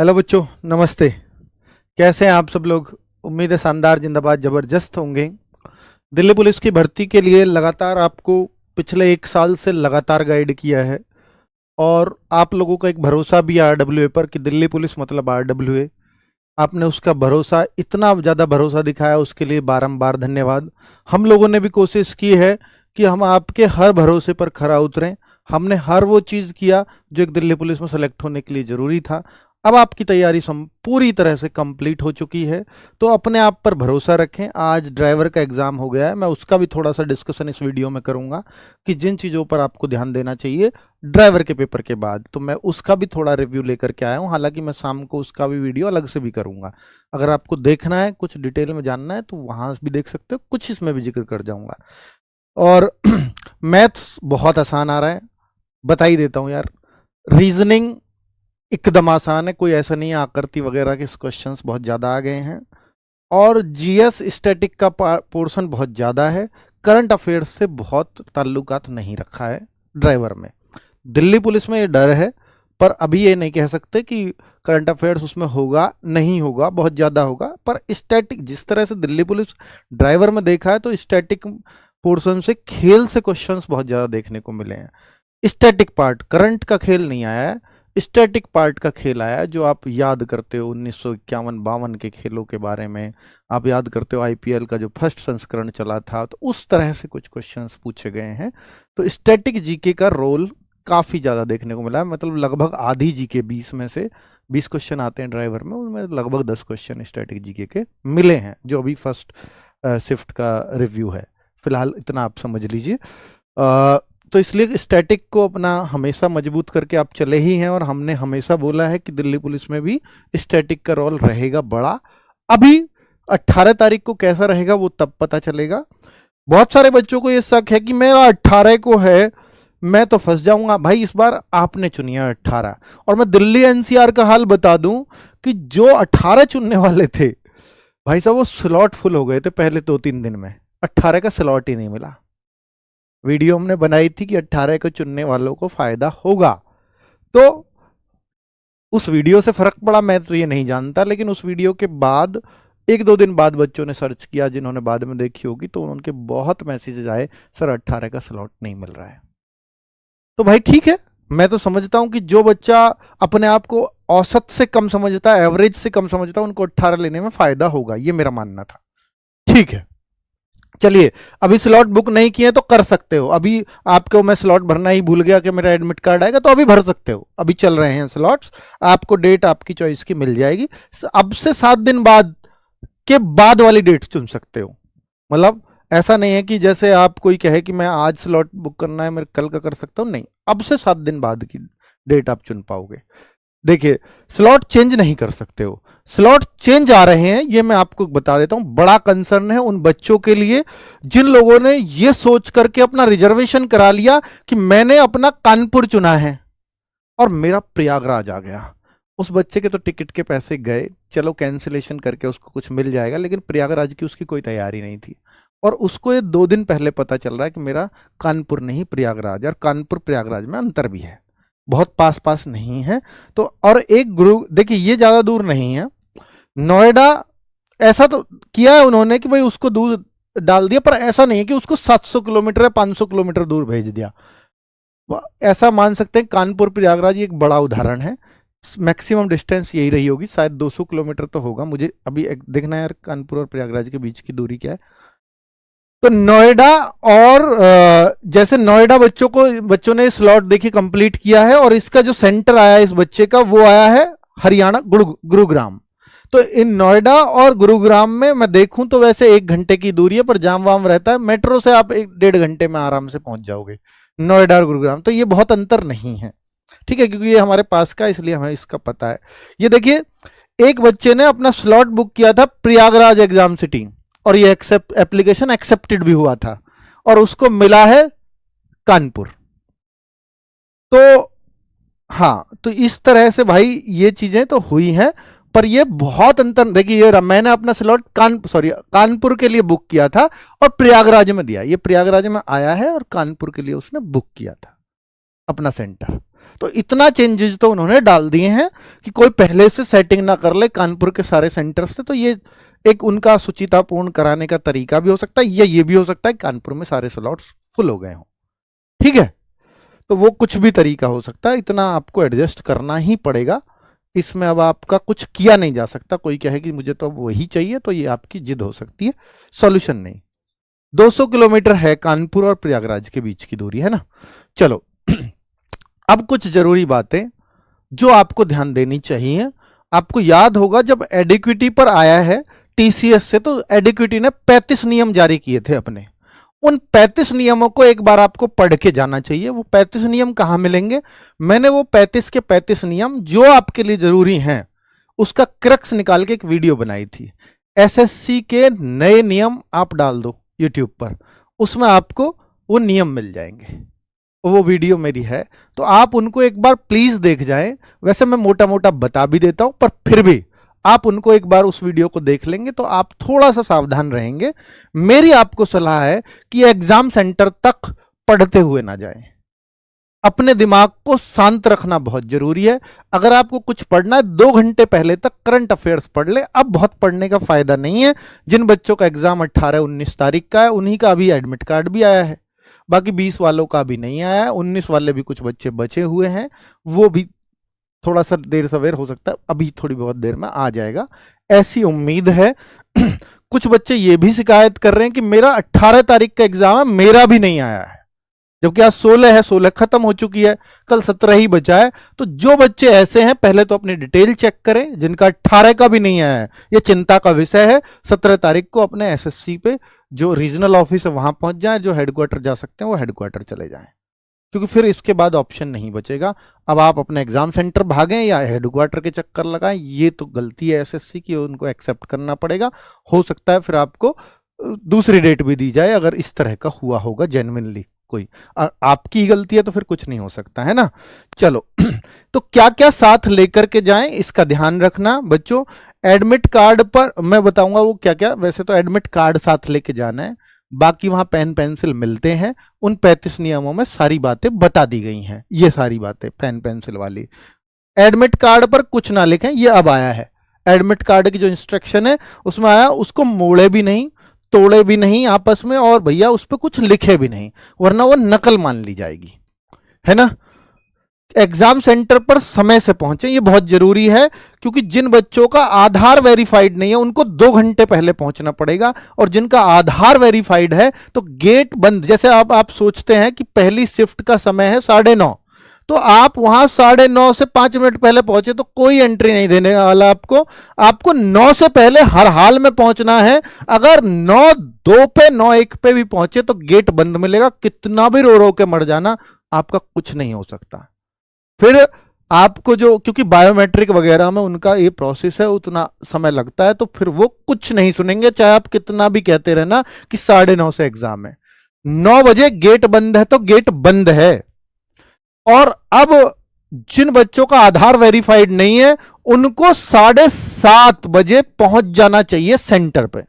Hello बच्चों, नमस्ते। कैसे हैं आप सब लोग? उम्मीद है शानदार, जिंदाबाद, जबरदस्त होंगे। दिल्ली पुलिस की भर्ती के लिए लगातार आपको पिछले 1 साल से लगातार गाइड किया है और आप लोगों का एक भरोसा भी है आरडब्ल्यूए पर कि दिल्ली पुलिस मतलब आरडब्ल्यूए। आपने उसका भरोसा, इतना ज़्यादा भरोसा दिखाया, उसके लिए बारंबार धन्यवाद। हम लोगों ने भी कोशिश की है कि हम आपके हर भरोसे पर खरा उतरें। हमने हर वो चीज़ किया जो एक दिल्ली पुलिस में सेलेक्ट होने के लिए ज़रूरी था। अब आपकी तैयारी पूरी तरह से कंप्लीट हो चुकी है, तो अपने आप पर भरोसा रखें। आज ड्राइवर का एग्ज़ाम हो गया है, मैं उसका भी थोड़ा सा डिस्कशन इस वीडियो में करूंगा कि जिन चीज़ों पर आपको ध्यान देना चाहिए ड्राइवर के पेपर के बाद, तो मैं उसका भी थोड़ा रिव्यू लेकर के आया हूँ। हालांकि मैं शाम को उसका भी वीडियो अलग से भी करूंगा। अगर आपको देखना है, कुछ डिटेल में जानना है, तो वहाँ भी देख सकते हो, कुछ इसमें भी जिक्र कर जाऊँगा। और मैथ्स बहुत आसान आ रहा है, बता ही देता हूँ यार। रीजनिंग एकदम आसान है, कोई ऐसा नहीं है आकृति वगैरह के क्वेश्चंस बहुत ज़्यादा आ गए हैं। और जीएस स्टैटिक का पोर्शन बहुत ज़्यादा है। करंट अफेयर्स से बहुत ताल्लुकात नहीं रखा है ड्राइवर में। दिल्ली पुलिस में ये डर है, पर अभी ये नहीं कह सकते कि करंट अफेयर्स उसमें होगा नहीं होगा, बहुत ज़्यादा होगा। पर स्टैटिक जिस तरह से दिल्ली पुलिस ड्राइवर में देखा है, तो स्टैटिक पोर्शन से खेल से क्वेश्चंस बहुत ज़्यादा देखने को मिले हैं। स्टैटिक पार्ट, करंट का खेल नहीं आया है, स्टैटिक पार्ट का खेल आया है, जो आप याद करते हो 1951-52 के खेलों के बारे में। आप याद करते हो आईपीएल का जो फर्स्ट संस्करण चला था, तो उस तरह से कुछ क्वेश्चंस पूछे गए हैं। तो स्टैटिक जीके का रोल काफ़ी ज़्यादा देखने को मिला है, मतलब लगभग आधी जीके 20 में से 20 क्वेश्चन आते हैं ड्राइवर में, उनमें लगभग 10 क्वेश्चन स्टैटिक जीके के मिले हैं, जो अभी फर्स्ट शिफ्ट का रिव्यू है। फिलहाल इतना आप समझ लीजिए। तो इसलिए स्टैटिक को अपना हमेशा मजबूत करके आप चले ही हैं, और हमने हमेशा बोला है कि दिल्ली पुलिस में भी स्टैटिक का रोल रहेगा बड़ा। अभी 18 तारीख को कैसा रहेगा वो तब पता चलेगा। बहुत सारे बच्चों को ये शक है कि मेरा 18 को है, मैं तो फंस जाऊंगा। भाई इस बार आपने चुनी है 18, और मैं दिल्ली एनसीआर का हाल बता दूं कि जो 18 चुनने वाले थे भाई साहब, वो स्लॉट फुल हो गए थे पहले 2-3 दिन में। 18 का स्लॉट ही नहीं मिला। वीडियो हमने बनाई थी कि 18 को चुनने वालों को फायदा होगा, तो उस वीडियो से फर्क पड़ा मैं तो ये नहीं जानता, लेकिन उस वीडियो के बाद 1-2 दिन बाद बच्चों ने सर्च किया, जिन्होंने बाद में देखी होगी, तो उनके बहुत मैसेजेस आए, सर 18 का स्लॉट नहीं मिल रहा है। तो भाई ठीक है, मैं तो समझता हूं कि जो बच्चा अपने आप को औसत से कम समझता है, एवरेज से कम समझता है, उनको 18 लेने में फायदा होगा, ये मेरा मानना था। ठीक है, चलिए, अभी स्लॉट बुक नहीं किए तो कर सकते हो। अभी आपको मैं स्लॉट भरना ही भूल गया कि मेरा एडमिट कार्ड आएगा, तो अभी भर सकते हो। अभी चल रहे हैं स्लॉट्स, आपको डेट आपकी चॉइस की मिल जाएगी। अब से 7 दिन बाद के बाद वाली डेट चुन सकते हो। मतलब ऐसा नहीं है कि जैसे आप कोई कहे कि मैं आज स्लॉट बुक करना है, मैं कल का कर सकता हूँ, नहीं, अब से 7 दिन बाद की डेट आप चुन पाओगे। देखिए, स्लॉट चेंज नहीं कर सकते हो। स्लॉट चेंज आ रहे हैं, ये मैं आपको बता देता हूं। बड़ा कंसर्न है उन बच्चों के लिए जिन लोगों ने ये सोच करके अपना रिजर्वेशन करा लिया कि मैंने अपना कानपुर चुना है और मेरा प्रयागराज आ गया। उस बच्चे के तो टिकट के पैसे गए, चलो कैंसिलेशन करके उसको कुछ मिल जाएगा, लेकिन प्रयागराज की उसकी कोई तैयारी नहीं थी। और उसको ये 2 दिन पहले पता चल रहा है कि मेरा कानपुर नहीं प्रयागराज, और कानपुर प्रयागराज में अंतर भी है, बहुत पास पास नहीं है। तो और एक गुरु, देखिए ये ज़्यादा दूर नहीं है, नोएडा। ऐसा तो किया है उन्होंने कि भाई उसको दूर डाल दिया, पर ऐसा नहीं है कि उसको 700 किलोमीटर या 500 किलोमीटर दूर भेज दिया। ऐसा मान सकते हैं कानपुर प्रयागराज एक बड़ा उदाहरण है। मैक्सिमम डिस्टेंस यही रही होगी, शायद 200 किलोमीटर तो होगा। मुझे अभी देखना है यार कानपुर और प्रयागराज के बीच की दूरी क्या है। तो नोएडा, और जैसे नोएडा बच्चों ने स्लॉट देखिए कंप्लीट किया है, और इसका जो सेंटर आया है इस बच्चे का, वो आया है हरियाणा गुरुग्राम। तो इन नोएडा और गुरुग्राम में मैं देखूं तो वैसे 1 घंटे की दूरी है, पर जाम वाम रहता है। मेट्रो से आप 1-1.5 घंटे में आराम से पहुंच जाओगे नोएडा और गुरुग्राम, तो ये बहुत अंतर नहीं है। ठीक है, क्योंकि ये हमारे पास का, इसलिए हमें इसका पता है। ये देखिए, एक बच्चे ने अपना स्लॉट बुक किया था प्रयागराज एग्जाम सिटी, और ये एप्लीकेशन एक्सेप्टेड भी हुआ था, और उसको मिला है कानपुर। तो हाँ, तो इस तरह से भाई ये चीजें तो हुई हैं, पर ये बहुत अंतर। देखिए, ये मैंने अपना स्लॉट कानपुर के लिए बुक किया था और प्रयागराज में दिया। ये प्रयागराज में आया है और कानपुर के लिए उसने बुक किया था अपना सेंटर। तो इतना चेंजेस तो उन्होंने डाल दिए हैं कि कोई पहले से सेटिंग ना कर ले कानपुर के सारे सेंटर से। तो ये एक उनका सुचितापूर्ण कराने का तरीका भी हो सकता है, या ये भी हो सकता है कानपुर में सारे स्लॉट्स फुल हो गए हों। ठीक है, तो वो कुछ भी तरीका हो सकता है, इतना आपको एडजस्ट करना ही पड़ेगा। इसमें अब आपका कुछ किया नहीं जा सकता। कोई कहे कि मुझे तो अब वही चाहिए, तो ये आपकी जिद हो सकती है, सॉल्यूशन नहीं। 200 किलोमीटर है कानपुर और प्रयागराज के बीच की दूरी, है ना। चलो अब कुछ जरूरी बातें जो आपको ध्यान देनी चाहिए। आपको याद होगा जब एडिक्विटी पर आया है टीसीएस से, तो एडिक्विटी ने 35 नियम जारी किए थे अपने। उन 35 नियमों को एक बार आपको पढ़ के जाना चाहिए। वो 35 नियम कहां मिलेंगे? मैंने वो 35 के 35 नियम जो आपके लिए जरूरी हैं उसका क्रक्स निकाल के एक वीडियो बनाई थी। एसएससी के नए नियम आप डाल दो यूट्यूब पर, उसमें आपको वो नियम मिल जाएंगे। वो वीडियो मेरी है, तो आप उनको एक बार प्लीज देख जाएं। वैसे मैं मोटा मोटा बता भी देता हूं, पर फिर भी आप उनको एक बार उस वीडियो को देख लेंगे तो आप थोड़ा सा सावधान रहेंगे। मेरी आपको सलाह है कि एग्जाम सेंटर तक पढ़ते हुए ना जाएं। अपने दिमाग को शांत रखना बहुत जरूरी है। अगर आपको कुछ पढ़ना है 2 घंटे पहले तक करंट अफेयर्स पढ़ ले। अब बहुत पढ़ने का फायदा नहीं है। जिन बच्चों का एग्जाम 18-19 तारीख का है उन्हीं का अभी एडमिट कार्ड भी आया है, बाकी 20 वालों का भी नहीं आया है। 19 वाले भी कुछ बच्चे बचे हुए हैं, वो भी थोड़ा सा देर सवेर हो सकता है, अभी थोड़ी बहुत देर में आ जाएगा, ऐसी उम्मीद है। कुछ बच्चे ये भी शिकायत कर रहे हैं कि मेरा 18 तारीख का एग्जाम है, मेरा भी नहीं आया है, जबकि आज 16 है, 16 खत्म हो चुकी है, कल 17 ही बचा है। तो जो बच्चे ऐसे हैं पहले तो अपनी डिटेल चेक करें। जिनका 18 का भी नहीं आया है, ये चिंता का विषय है। 17 तारीख को अपने एसएससी पे जो रीजनल ऑफिस है वहां पहुंच जाएं, जो हेडक्वार्टर जा सकते हैं वो हेडक्वार्टर चले जाएं, क्योंकि फिर इसके बाद ऑप्शन नहीं बचेगा। अब आप अपने एग्जाम सेंटर भागें या हेडक्वार्टर के चक्कर लगाएं, ये तो गलती है एसएससी की, उनको एक्सेप्ट करना पड़ेगा। हो सकता है फिर आपको दूसरी डेट भी दी जाए अगर इस तरह का हुआ होगा जेन्युइनली कोई। आपकी गलती है तो फिर कुछ नहीं हो सकता, है ना। चलो तो क्या क्या साथ लेकर के जाएं इसका ध्यान रखना बच्चों। एडमिट कार्ड पर मैं बताऊंगा वो क्या क्या। वैसे तो एडमिट कार्ड साथ लेके जाना है, बाकी वहां पेन पेंसिल मिलते हैं। उन 35 नियमों में सारी बातें बता दी गई हैं, ये सारी बातें पेन पेंसिल वाली। एडमिट कार्ड पर कुछ ना लिखें, ये अब आया है। एडमिट कार्ड की जो इंस्ट्रक्शन है उसमें आया, उसको मोड़े भी नहीं, तोड़े भी नहीं आपस में, और भैया उस पर कुछ लिखे भी नहीं, वरना वो नकल मान ली जाएगी, है ना। एग्जाम सेंटर पर समय से पहुंचे, ये बहुत जरूरी है, क्योंकि जिन बच्चों का आधार वेरीफाइड नहीं है उनको 2 घंटे पहले पहुंचना पड़ेगा, और जिनका आधार वेरीफाइड है तो गेट बंद। जैसे आप सोचते हैं कि पहली शिफ्ट का समय है 9:30, तो आप वहां 9:30 से 5 मिनट पहले पहुंचे तो कोई एंट्री नहीं देने वाला आपको 9 से पहले हर हाल में पहुंचना है। अगर 9:02 पे 9:01 पे भी पहुंचे तो गेट बंद मिलेगा। कितना भी रो रो के मर जाना, आपका कुछ नहीं हो सकता। फिर आपको जो, क्योंकि बायोमेट्रिक वगैरह में उनका ये प्रोसेस है, उतना समय लगता है, तो फिर वो कुछ नहीं सुनेंगे, चाहे आप कितना भी कहते रहना कि 9:30 से एग्जाम है। 9 बजे गेट बंद है तो गेट बंद है। और अब जिन बच्चों का आधार वेरीफाइड नहीं है उनको 7:30 बजे पहुंच जाना चाहिए सेंटर पे।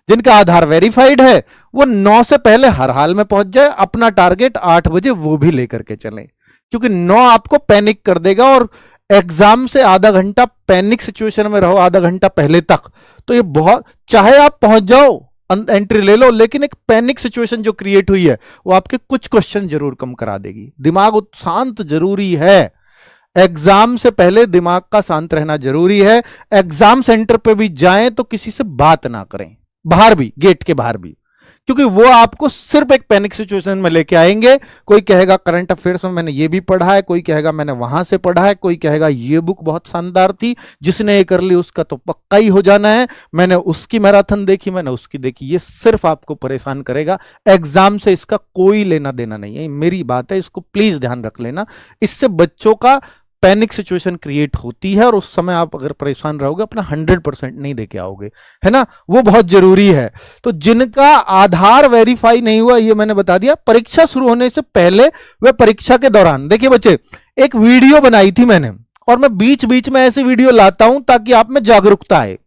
जिनका आधार वेरीफाइड है वो 9 से पहले हर हाल में पहुंच जाए। अपना टारगेट 8 बजे वो भी लेकर के चलें, क्योंकि 9 आपको पैनिक कर देगा, और एग्जाम से आधा घंटा पैनिक सिचुएशन में रहो, आधा घंटा पहले तक, तो ये बहुत, चाहे आप पहुंच जाओ एंट्री ले लो, लेकिन एक पैनिक सिचुएशन जो क्रिएट हुई है वो आपके कुछ क्वेश्चन जरूर कम करा देगी। दिमाग शांत जरूरी है, एग्जाम से पहले दिमाग का शांत रहना जरूरी है। एग्जाम सेंटर पे भी जाएं तो किसी से बात ना करें, बाहर भी, गेट के बाहर भी, क्योंकि वो आपको सिर्फ एक पैनिक सिचुएशन में लेके आएंगे। कोई कहेगा करंट अफेयर्स में मैंने ये भी पढ़ा है, कोई कहेगा मैंने वहां से पढ़ा है, कोई कहेगा ये बुक बहुत शानदार थी, जिसने ये कर ली उसका तो पक्का ही हो जाना है, मैंने उसकी मैराथन देखी, मैंने उसकी देखी। ये सिर्फ आपको परेशान करेगा, एग्जाम से इसका कोई लेना देना नहीं है। मेरी बात है, इसको प्लीज ध्यान रख लेना। इससे बच्चों का पैनिक सिचुएशन क्रिएट होती है, और उस समय आप अगर परेशान रहोगे अपना 100% नहीं देके आओगे, है ना। वो बहुत जरूरी है। तो जिनका आधार वेरीफाई नहीं हुआ, ये मैंने बता दिया। परीक्षा शुरू होने से पहले व परीक्षा के दौरान, देखिए बच्चे, एक वीडियो बनाई थी मैंने, और मैं बीच बीच में ऐसी वीडियो लाता हूं ताकि आप में जागरूकता आए।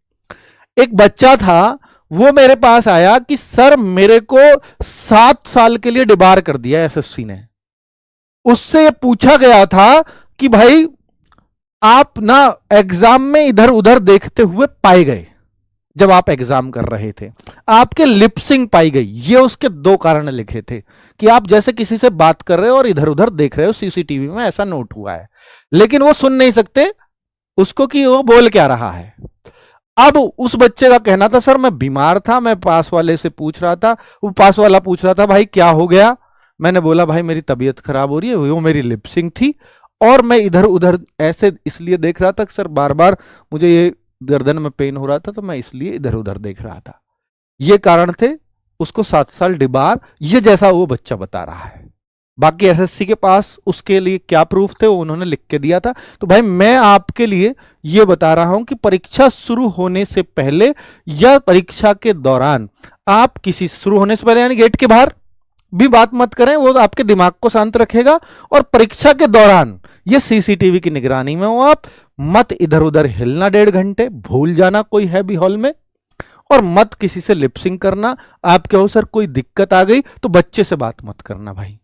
एक बच्चा था, वो मेरे पास आया कि सर मेरे को 7 साल के लिए डिबार कर दिया एसएससी ने। उससे ये पूछा गया था कि भाई आप ना एग्जाम में इधर उधर देखते हुए पाए गए, जब आप एग्जाम कर रहे थे आपके लिपसिंग पाई गई। ये उसके दो कारण लिखे थे कि आप जैसे किसी से बात कर रहे हो और इधर उधर देख रहे हो, सीसीटीवी में ऐसा नोट हुआ है, लेकिन वो सुन नहीं सकते उसको कि वो बोल क्या रहा है। अब उस बच्चे का कहना था सर मैं बीमार था, मैं पास वाले से पूछ रहा था, वो पास वाला पूछ रहा था भाई क्या हो गया, मैंने बोला भाई मेरी तबीयत खराब हो रही है, वो मेरी लिपसिंग थी और मैं इधर उधर ऐसे इसलिए देख रहा था कि सर बार बार मुझे ये गर्दन में पेन हो रहा था तो मैं इसलिए इधर उधर देख रहा था। ये कारण थे। उसको 7 साल डिबार, ये जैसा वो बच्चा बता रहा है। बाकी एसएससी के पास उसके लिए क्या प्रूफ थे वो उन्होंने लिख के दिया था। तो भाई मैं आपके लिए ये बता रहा हूं कि परीक्षा शुरू होने से पहले या परीक्षा के दौरान आप किसी शुरू होने से पहले यानी गेट के बाहर भी बात मत करें, वो तो आपके दिमाग को शांत रखेगा। और परीक्षा के दौरान ये सीसीटीवी की निगरानी में हो आप, मत इधर उधर हिलना 1.5 घंटे, भूल जाना कोई है भी हॉल में, और मत किसी से लिपसिंग करना। आप कहो सर कोई दिक्कत आ गई तो बच्चे से बात मत करना भाई।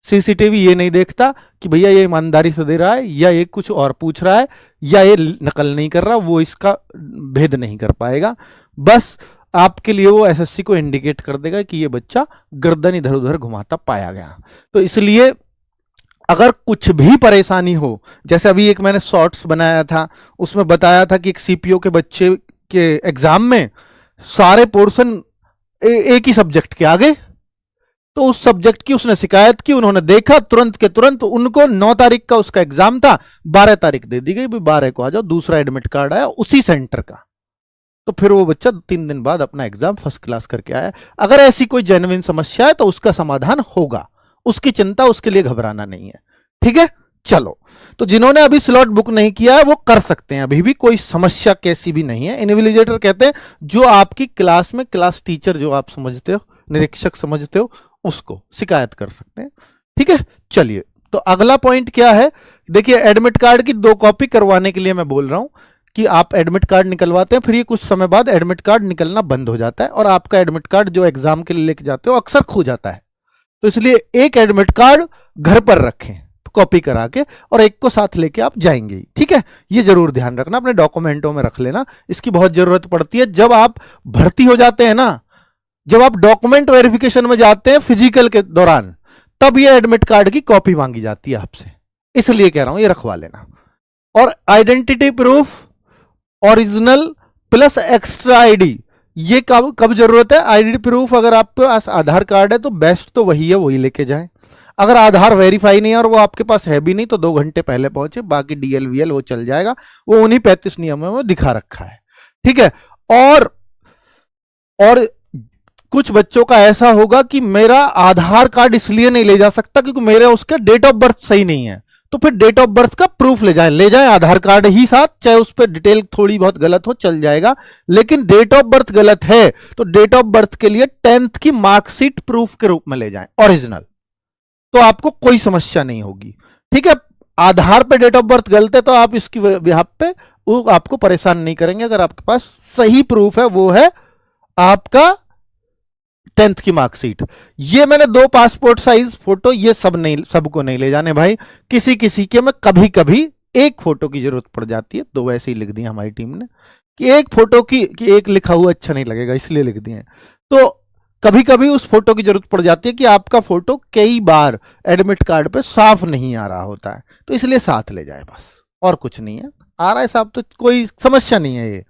सीसीटीवी ये नहीं देखता कि भैया ये ईमानदारी से दे रहा है या ये कुछ और पूछ रहा है या ये नकल नहीं कर रहा, वो इसका भेद नहीं कर पाएगा। बस आपके लिए वो एसएससी को इंडिकेट कर देगा कि ये बच्चा गर्दन इधर उधर घुमाता पाया गया। तो इसलिए अगर कुछ भी परेशानी हो, जैसे अभी एक मैंने शॉर्ट्स बनाया था उसमें बताया था कि एक सीपीओ के बच्चे के एग्जाम में सारे पोर्शन एक ही सब्जेक्ट के आ गए, तो उस सब्जेक्ट की उसने शिकायत की, उन्होंने देखा तुरंत के तुरंत, उनको 9 तारीख का उसका एग्जाम था, 12 तारीख दे दी गई, 12 को आ जाओ, दूसरा एडमिट कार्ड आया उसी सेंटर का। तो फिर वो बच्चा 3 दिन बाद अपना एग्जाम फर्स्ट क्लास करके आया। अगर ऐसी कोई जेन्युइन समस्या है तो उसका समाधान होगा, उसकी चिंता, उसके लिए घबराना नहीं है। ठीक है, चलो। तो जिन्होंने अभी स्लॉट बुक नहीं किया है वो कर सकते हैं, अभी भी कोई समस्या कैसी भी नहीं है। इन्विजिलेटर कहते हैं जो आपकी क्लास में क्लास टीचर जो आप समझते हो, निरीक्षक समझते हो, उसको शिकायत कर सकते हैं। ठीक है, चलिए। तो अगला पॉइंट क्या है, देखिए एडमिट कार्ड की 2 कॉपी करवाने के लिए मैं बोल रहा हूं कि आप एडमिट कार्ड निकलवाते हैं, फिर ये कुछ समय बाद एडमिट कार्ड निकलना बंद हो जाता है और आपका एडमिट कार्ड जो एग्जाम के लिए लेके जाते हो अक्सर खो जाता है। तो इसलिए एक एडमिट कार्ड घर पर रखें कॉपी करा के, और एक को साथ लेके आप जाएंगे। ठीक है, ये जरूर ध्यान रखना, अपने डॉक्यूमेंटों में रख लेना, इसकी बहुत जरूरत पड़ती है जब आप भर्ती हो जाते हैं ना, जब आप डॉक्यूमेंट वेरिफिकेशन में जाते हैं फिजिकल के दौरान, तब ये एडमिट कार्ड की कॉपी मांगी जाती है आपसे, इसलिए कह रहा हूं ये रखवा लेना। और identity proof original plus extra ID, ये कब कब जरूरत है। आईडी प्रूफ अगर आपके पास आधार कार्ड है तो बेस्ट तो वही है, वही लेके जाएं। अगर आधार वेरीफाई नहीं है और वो आपके पास है भी नहीं तो 2 घंटे पहले पहुंचे, बाकी डीएल वो चल जाएगा, वो उन्हीं 35 नियमों में दिखा रखा है। ठीक है, और कुछ बच्चों का ऐसा होगा कि मेरा आधार कार्ड इसलिए नहीं ले जा सकता क्योंकि मेरे उसका डेट ऑफ बर्थ सही नहीं है, तो फिर डेट ऑफ बर्थ का प्रूफ ले जाए आधार कार्ड ही साथ, चाहे उस पर डिटेल थोड़ी बहुत गलत हो चल जाएगा, लेकिन डेट ऑफ बर्थ गलत है तो डेट ऑफ बर्थ के लिए 10th की मार्कशीट प्रूफ के रूप में ले जाएं ओरिजिनल, तो आपको कोई समस्या नहीं होगी। ठीक है, आधार पे डेट ऑफ बर्थ गलत है तो आप इसकी बिहाफ पे वो आपको परेशान नहीं करेंगे। अगर आपके पास सही प्रूफ है वो है आपका 10th की मार्कशीट। ये मैंने 2 पासपोर्ट साइज फोटो, ये सबको नहीं ले जाने भाई, किसी किसी के में कभी कभी एक फोटो की जरूरत पड़ जाती है, 2 ऐसे ही लिख दी हमारी टीम ने कि एक फोटो की कि एक लिखा हुआ अच्छा नहीं लगेगा इसलिए लिख दिए। तो कभी कभी उस फोटो की जरूरत पड़ जाती है कि आपका फोटो कई बार एडमिट कार्ड पे साफ नहीं आ रहा होता है, तो इसलिए साथ ले जाए, बस और कुछ नहीं है। आ रहा है साफ तो कोई समस्या नहीं है। ये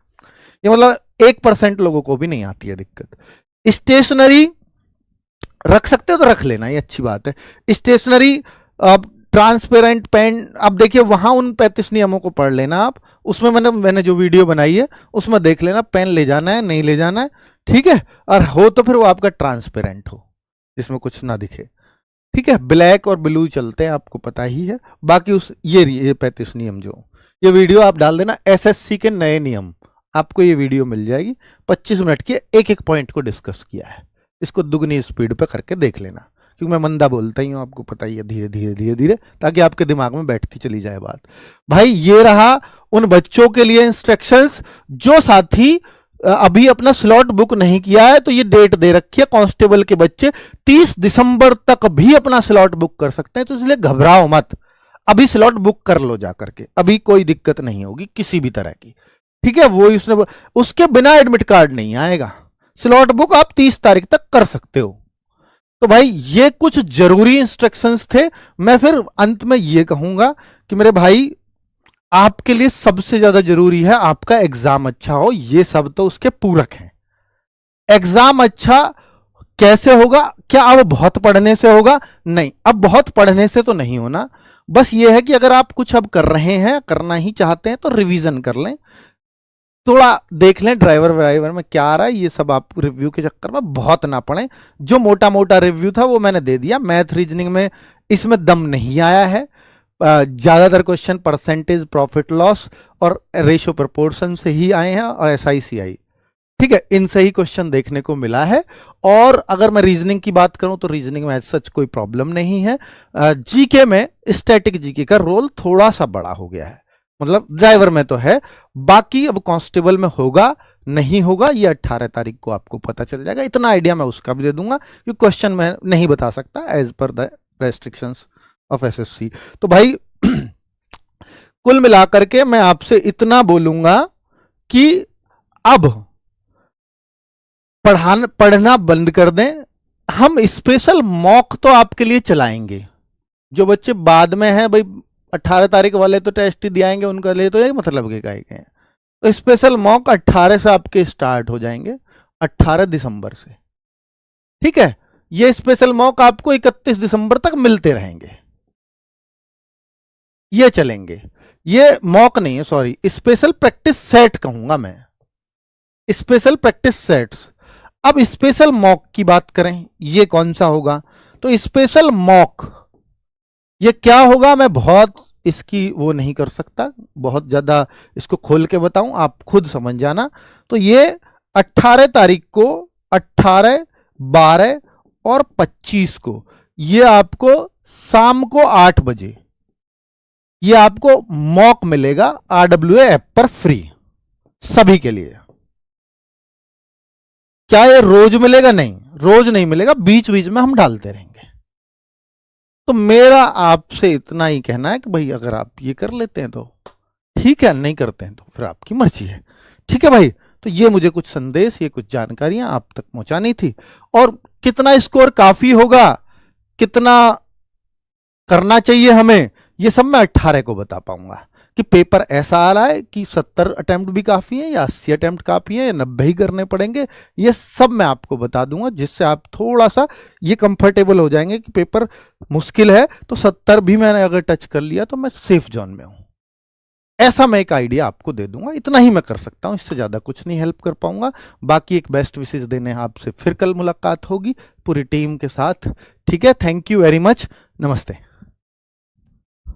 मतलब 1% लोगों को भी नहीं आती है दिक्कत। स्टेशनरी रख सकते हो तो रख लेना, ये अच्छी बात है। स्टेशनरी ट्रांसपेरेंट पेन, अब देखिए वहां उन 35 नियमों को पढ़ लेना आप, उसमें मैंने जो वीडियो बनाई है उसमें देख लेना, पेन ले जाना है नहीं ले जाना है। ठीक है, और हो तो फिर वो आपका ट्रांसपेरेंट हो जिसमें कुछ ना दिखे। ठीक है, ब्लैक और ब्लू चलते हैं आपको पता ही है। बाकी उस ये 35 नियम जो ये वीडियो आप डाल देना एसएससी के नए नियम, आपको ये वीडियो मिल जाएगी। 25 मिनट के एक पॉइंट को डिस्कस किया है, इसको दुगनी स्पीड पे करके देख लेना, क्योंकि मैं मंदा बोलता ही हूँ, आपको पता ही है, धीरे धीरे धीरे धीरे, ताकि आपके दिमाग में बैठती चली जाए बात। भाई ये रहा उन बच्चों के लिए इंस्ट्रक्शंस जो साथी अभी अपना स्लॉट बुक नहीं किया है तो ये डेट दे रखी है, कांस्टेबल के बच्चे 30 दिसंबर तक भी अपना स्लॉट बुक कर सकते हैं, तो इसलिए घबराओ मत, अभी स्लॉट बुक कर लो जा करके, अभी कोई दिक्कत नहीं होगी किसी भी तरह की। ठीक है, वो इसने उसके बिना एडमिट कार्ड नहीं आएगा, स्लॉट बुक आप 30 तारीख तक कर सकते हो। तो भाई ये कुछ जरूरी इंस्ट्रक्शंस थे। मैं फिर अंत में ये कहूंगा कि मेरे भाई आपके लिए सबसे ज्यादा जरूरी है आपका एग्जाम अच्छा हो, ये सब तो उसके पूरक हैं। एग्जाम अच्छा कैसे होगा? क्या अब बहुत पढ़ने से होगा? नहीं, अब बहुत पढ़ने से तो नहीं होना, बस ये है कि अगर आप कुछ अब कर रहे हैं, करना ही चाहते हैं, तो रिवीजन कर लें, थोड़ा देख लें ड्राइवर में क्या आ रहा है, ये सब आप रिव्यू के चक्कर में बहुत ना पढ़ें। जो मोटा मोटा रिव्यू था वो मैंने दे दिया, मैथ रीजनिंग में इसमें दम नहीं आया है। ज़्यादातर क्वेश्चन परसेंटेज, प्रॉफिट लॉस और रेशो प्रोपोर्शन से ही आए हैं और SICI, ठीक है, इनसे ही क्वेश्चन देखने को मिला है। और अगर मैं रीजनिंग की बात करूं तो रीजनिंग में सच कोई प्रॉब्लम नहीं है। जीके में स्टैटिक जीके का रोल थोड़ा सा बड़ा हो गया है, मतलब ड्राइवर में तो है, बाकी अब कांस्टेबल में होगा नहीं होगा ये 18 तारीख को आपको पता चल जाएगा। इतना आइडिया मैं उसका भी दे दूंगा क्योंकि क्वेश्चन मैं नहीं बता सकता as per the restrictions of SSC। तो भाई कुल मिलाकर के मैं आपसे इतना बोलूंगा कि अब पढ़ना बंद कर दें। हम स्पेशल मॉक तो आपके लिए चलाएंगे, जो बच्चे बाद में हैं भाई 18 तारीख वाले तो टेस्ट ही दियाएंगे, उनका लिए तो यही मतलब के हैं। तो स्पेशल मॉक 18 से आपके स्टार्ट हो जाएंगे, 18 दिसंबर से, ठीक है। ये स्पेशल मॉक आपको 31 दिसंबर तक मिलते रहेंगे, ये चलेंगे। ये मॉक नहीं है, सॉरी, स्पेशल प्रैक्टिस सेट कहूंगा मैं, स्पेशल प्रैक्टिस सेट्स। अब स्पेशल मॉक की बात करें, ये कौन सा होगा? तो स्पेशल मॉक ये क्या होगा, मैं बहुत इसकी वो नहीं कर सकता, बहुत ज्यादा इसको खोल के बताऊं, आप खुद समझ जाना। तो ये 18 तारीख को, 18, 12 और 25 को, ये आपको शाम को 8 बजे ये आपको मॉक मिलेगा RWA ऐप पर फ्री, सभी के लिए। क्या ये रोज मिलेगा? नहीं, रोज नहीं मिलेगा, बीच बीच में हम डालते रहेंगे। तो मेरा आपसे इतना ही कहना है कि भाई अगर आप ये कर लेते हैं तो ठीक है, नहीं करते हैं तो फिर आपकी मर्जी है, ठीक है भाई। तो ये मुझे कुछ संदेश, ये कुछ जानकारियां आप तक पहुंचानी थी। और कितना स्कोर काफी होगा, कितना करना चाहिए हमें, ये सब मैं 18 को बता पाऊंगा कि पेपर ऐसा आ रहा है कि 70 अटेम्प्ट भी काफी है या 80 अटेम्प्ट काफी है या 90 ही करने पड़ेंगे, ये सब मैं आपको बता दूंगा, जिससे आप थोड़ा सा ये कंफर्टेबल हो जाएंगे कि पेपर मुश्किल है तो 70 भी मैंने अगर टच कर लिया तो मैं सेफ जोन में हूं। ऐसा मैं एक आइडिया आपको दे दूंगा, इतना ही मैं कर सकता हूं, इससे ज्यादा कुछ नहीं हेल्प कर पाऊंगा। बाकी एक बेस्ट विशेष देने आपसे फिर कल मुलाकात होगी पूरी टीम के साथ, ठीक है। थैंक यू वेरी मच, नमस्ते।